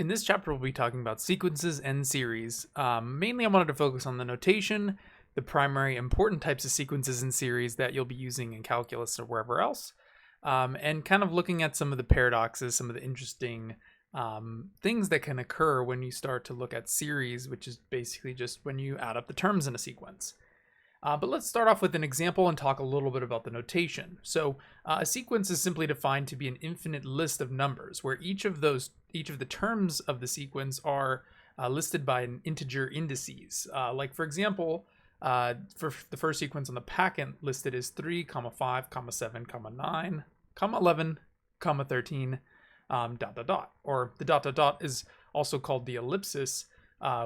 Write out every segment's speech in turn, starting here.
In this chapter, we'll be talking about sequences and series. Mainly, I wanted to focus on the notation, the primary important types of sequences and series that you'll be using in calculus or wherever else, and kind of looking at some of the paradoxes, some of the interesting things that can occur when you start to look at series, which is basically just when you add up the terms in a sequence. But let's start off with an example and talk a little bit about the notation. So a sequence is simply defined to be an infinite list of numbers where each of the terms of the sequence are listed by an integer indices. Like for example, for the first sequence on the packet listed is 3, 5, 7, 9, 11, 13, ... Or the ... is also called the ellipsis,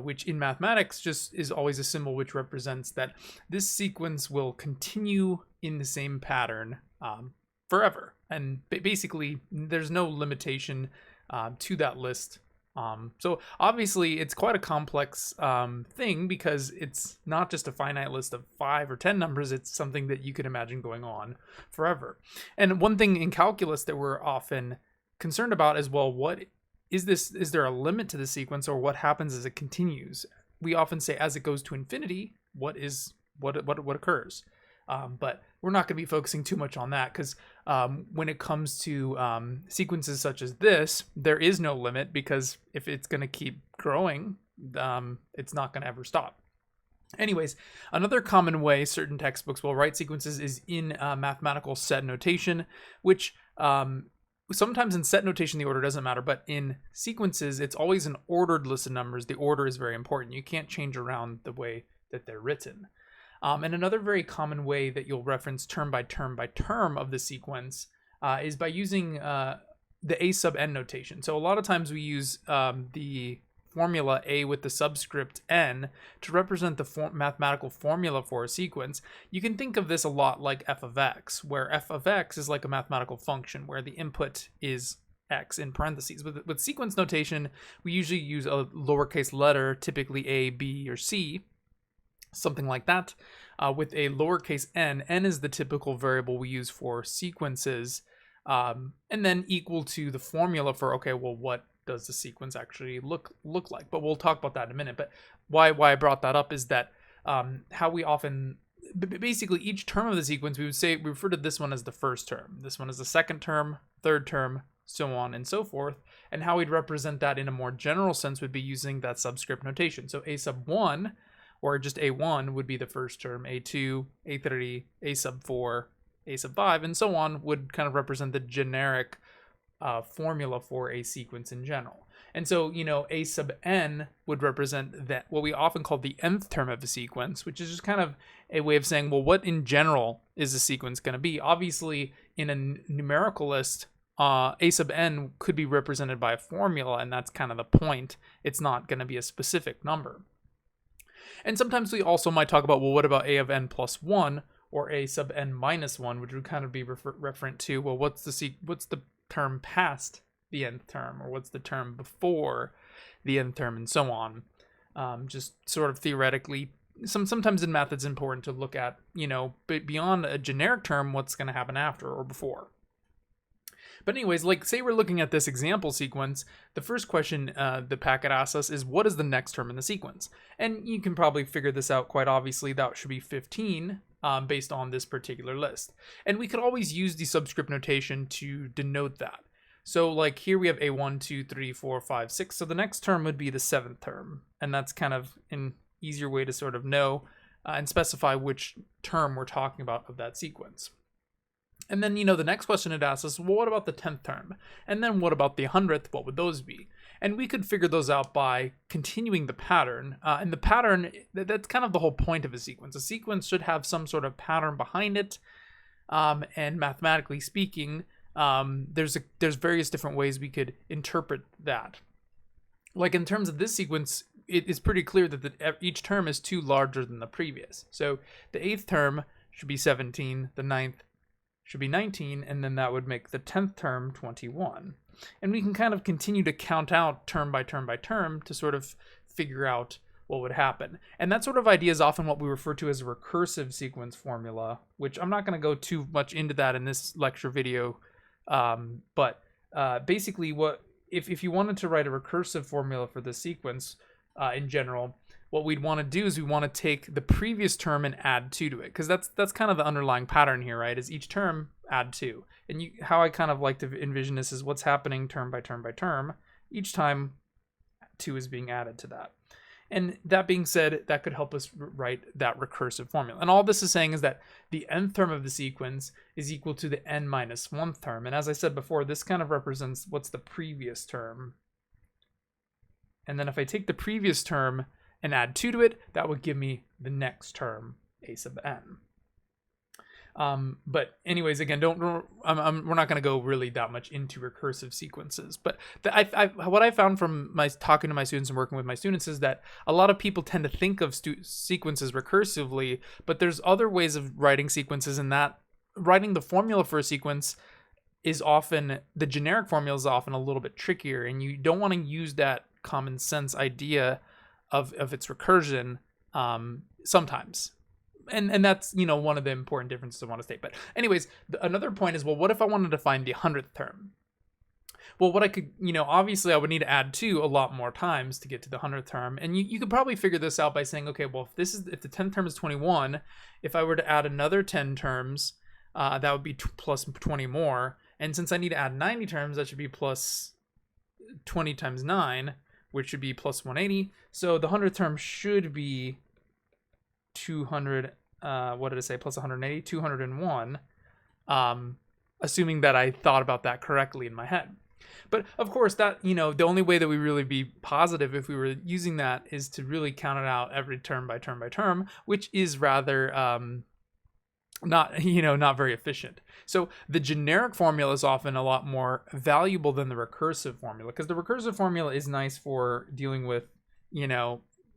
which in mathematics just is always a symbol which represents that this sequence will continue in the same pattern forever. And basically, there's no limitation to that list. So obviously, it's quite a complex thing because it's not just a finite list of 5 or 10 numbers. It's something that you could imagine going on forever. And one thing in calculus that we're often concerned about is, well, what is this? Is there a limit to the sequence, or what happens as it continues? We often say as it goes to infinity, what occurs? But we're not going to be focusing too much on that because when it comes to sequences such as this, there is no limit, because if it's going to keep growing, it's not going to ever stop. Anyways, another common way certain textbooks will write sequences is in mathematical set notation, which sometimes in set notation the order doesn't matter, but in sequences it's always an ordered list of numbers. The order is very important. You can't change around the way that they're written. And another very common way that you'll reference term by term of the sequence is by using the a sub n notation. So a lot of times we use the formula a with the subscript n to represent the mathematical formula for a sequence. You can think of this a lot like f of x, where f of x is like a mathematical function where the input is x in parentheses. With sequence notation, we usually use a lowercase letter, typically a, b, or c, something like that. With a lowercase n is the typical variable we use for sequences, and then equal to the formula for, okay, well, what does the sequence actually look like? But we'll talk about that in a minute. But why I brought that up is that how we often, basically each term of the sequence, we refer to this one as the first term, this one as the second term, third term, so on and so forth. And how we'd represent that in a more general sense would be using that subscript notation. So a sub 1, or just a1, would be the first term, a2, a3, a sub 4, a sub 5, and so on would kind of represent the generic formula for a sequence in general. And so, a sub n would represent that, what we often call the nth term of a sequence, which is just kind of a way of saying, well, what in general is the sequence going to be? Obviously, in a numerical list, a sub n could be represented by a formula, and that's kind of the point. It's not going to be a specific number. And sometimes we also might talk about, well, what about a of n plus 1 or a sub n minus 1, which would kind of be referent to, well, what's the term past the nth term, or what's the term before the nth term, and so on. Just sort of theoretically, sometimes in math it's important to look at, beyond a generic term, what's going to happen after or before. But anyways, like say we're looking at this example sequence, the first question the packet asks us is, what is the next term in the sequence? And you can probably figure this out quite obviously. That should be 15 based on this particular list. And we could always use the subscript notation to denote that. So like here we have a 1, 2, 3, 4, 5, 6. So the next term would be the 7th term. And that's kind of an easier way to sort of know and specify which term we're talking about of that sequence. And then, the next question it asks us, well, what about the 10th term? And then what about the 100th? What would those be? And we could figure those out by continuing the pattern. And the pattern, that's kind of the whole point of a sequence. A sequence should have some sort of pattern behind it. And mathematically speaking, there's various different ways we could interpret that. Like in terms of this sequence, it is pretty clear that each term is 2 larger than the previous. So the 8th term should be 17, the 9th should be 19, and then that would make the 10th term 21. And we can kind of continue to count out term by term to sort of figure out what would happen. And that sort of idea is often what we refer to as a recursive sequence formula, which I'm not going to go too much into that in this lecture video. But basically what if you wanted to write a recursive formula for this sequence in general, what we'd want to do is we want to take the previous term and add 2 to it, because that's kind of the underlying pattern here, right? Is each term add 2. And how I kind of like to envision this is what's happening term by term by term. Each time 2 is being added to that. And that being said, that could help us write that recursive formula. And all this is saying is that the nth term of the sequence is equal to the n minus 1th term. And as I said before, this kind of represents what's the previous term. And then if I take the previous term and add 2 to it, that would give me the next term, a sub n. But anyways, again, we're not going to go really that much into recursive sequences. But what I found from my talking to my students and working with my students is that a lot of people tend to think of sequences recursively, but there's other ways of writing sequences, and that writing the formula for a sequence is often, the generic formula is often a little bit trickier, and you don't want to use that common sense idea of its recursion sometimes. And that's, one of the important differences I want to state. But anyways, another point is, well, what if I wanted to find the 100th term? Well, what I could, obviously I would need to add 2 a lot more times to get to the 100th term. And you could probably figure this out by saying, okay, well, if the 10th term is 21, if I were to add another 10 terms, that would be plus 20 more. And since I need to add 90 terms, that should be plus 20 times 9, which should be plus 180. So the 100th term should be 200, what did I say, plus 180, 201, assuming that I thought about that correctly in my head. But of course, that, the only way that we really be positive if we were using that is to really count it out every term by term by term, which is rather not very efficient. So the generic formula is often a lot more valuable than the recursive formula, because the recursive formula is nice for dealing with,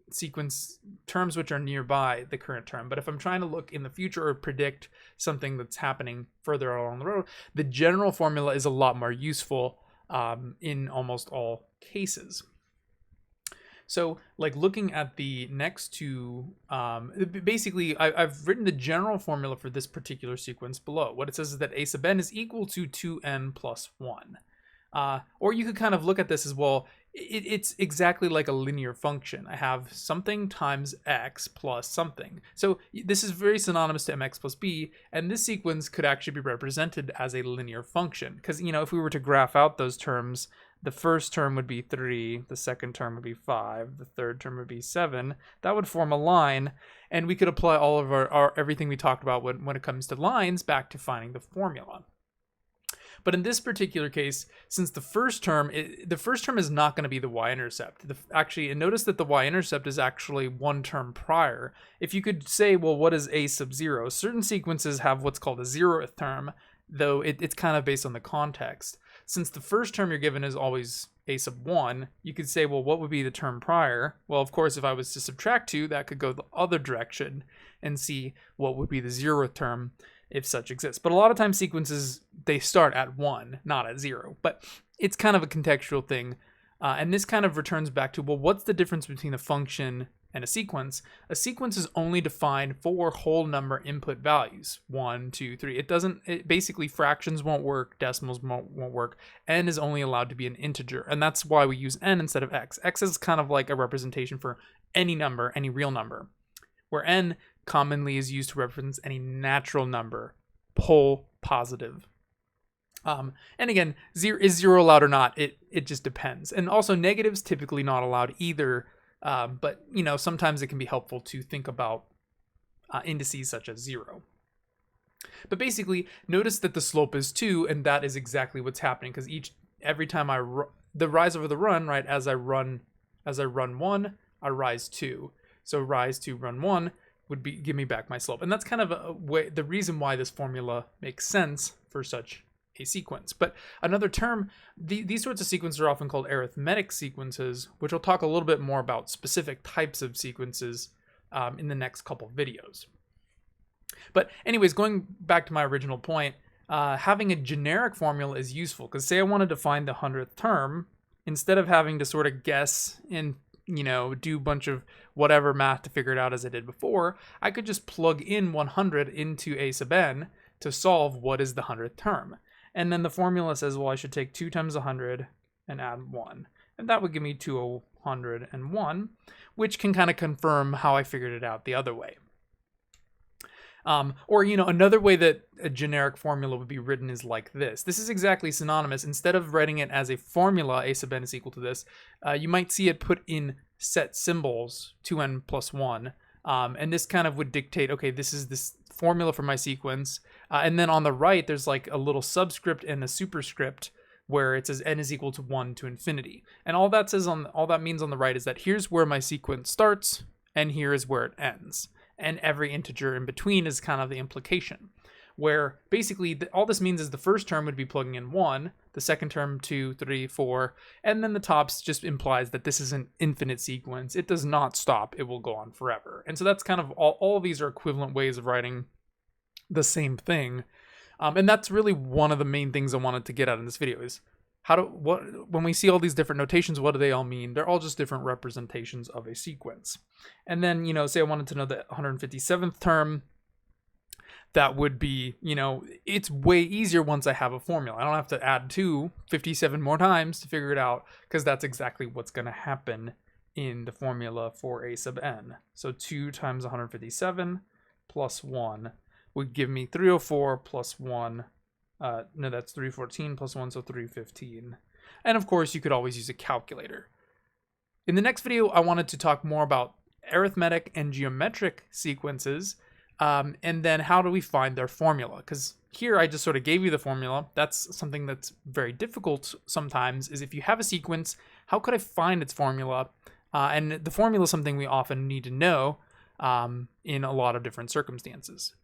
sequence terms which are nearby the current term. But if I'm trying to look in the future or predict something that's happening further along the road, the general formula is a lot more useful in almost all cases. So like looking at the next two, basically I've written the general formula for this particular sequence below. What it says is that a sub n is equal to 2n plus 1. Or you could kind of look at this as, well, it's exactly like a linear function. I have something times x plus something. So this is very synonymous to mx plus b, and this sequence could actually be represented as a linear function. Because, if we were to graph out those terms, the first term would be 3, the second term would be 5, the third term would be 7. That would form a line, and we could apply all of our everything we talked about when it comes to lines back to finding the formula. But in this particular case, since the first term is not going to be the y-intercept. Actually, and notice that the y-intercept is actually one term prior. If you could say, well, what is a sub 0? Certain sequences have what's called a 0th term, though it's kind of based on the context. Since the first term you're given is always a sub 1, you could say, well, what would be the term prior? Well, of course, if I was to subtract 2, that could go the other direction and see what would be the 0th term, if such exists. But a lot of times sequences, they start at 1, not at 0. But it's kind of a contextual thing. And this kind of returns back to, well, what's the difference between a function and a sequence? A sequence is only defined for whole number input values, 1, 2, 3. Basically fractions won't work, decimals won't work. N is only allowed to be an integer. And that's why we use n instead of x. X is kind of like a representation for any number, any real number, where n commonly is used to reference any natural number, whole, positive. And again, is 0 allowed or not? It just depends. And also negatives typically not allowed either. But sometimes it can be helpful to think about indices such as 0. But basically, notice that the slope is 2, and that is exactly what's happening, because every time the rise over the run, right? As I run 1, I rise 2. So rise 2, run 1 would give me back my slope. And that's kind of the reason why this formula makes sense for such a sequence. But another term, these sorts of sequences are often called arithmetic sequences, which we'll talk a little bit more about specific types of sequences in the next couple videos. But anyways, going back to my original point, having a generic formula is useful, because say I wanted to find the 100th term, instead of having to sort of guess and do a bunch of whatever math to figure it out as I did before, I could just plug in 100 into a sub n to solve what is the 100th term. And then the formula says, well, I should take 2 times 100 and add 1. And that would give me 201, which can kind of confirm how I figured it out the other way. Or, another way that a generic formula would be written is like this. This is exactly synonymous. Instead of writing it as a formula, a sub n is equal to this, you might see it put in set symbols, 2n plus 1. And this kind of would dictate, okay, this is this formula for my sequence. And then on the right, there's like a little subscript and a superscript where it says n is equal to 1 to infinity. And all that means on the right is that here's where my sequence starts, and here is where it ends. And every integer in between is kind of the implication, where basically all this means is the first term would be plugging in 1, the second term 2, 3, 4, and then the tops just implies that this is an infinite sequence. It does not stop. It will go on forever. And so that's kind of all of these are equivalent ways of writing the same thing. And that's really one of the main things I wanted to get at in this video is when we see all these different notations, what do they all mean? They're all just different representations of a sequence. And then, say I wanted to know the 157th term, that would be, it's way easier once I have a formula. I don't have to add 57 more times to figure it out, because that's exactly what's going to happen in the formula for a sub n. So 2 times 157 plus 1 would give me 304 plus 1. No, that's 314 plus 1, so 315. And of course, you could always use a calculator. In the next video, I wanted to talk more about arithmetic and geometric sequences, and then how do we find their formula? Because here I just sort of gave you the formula. That's something that's very difficult sometimes, is if you have a sequence, how could I find its formula? And the formula is something we often need to know in a lot of different circumstances.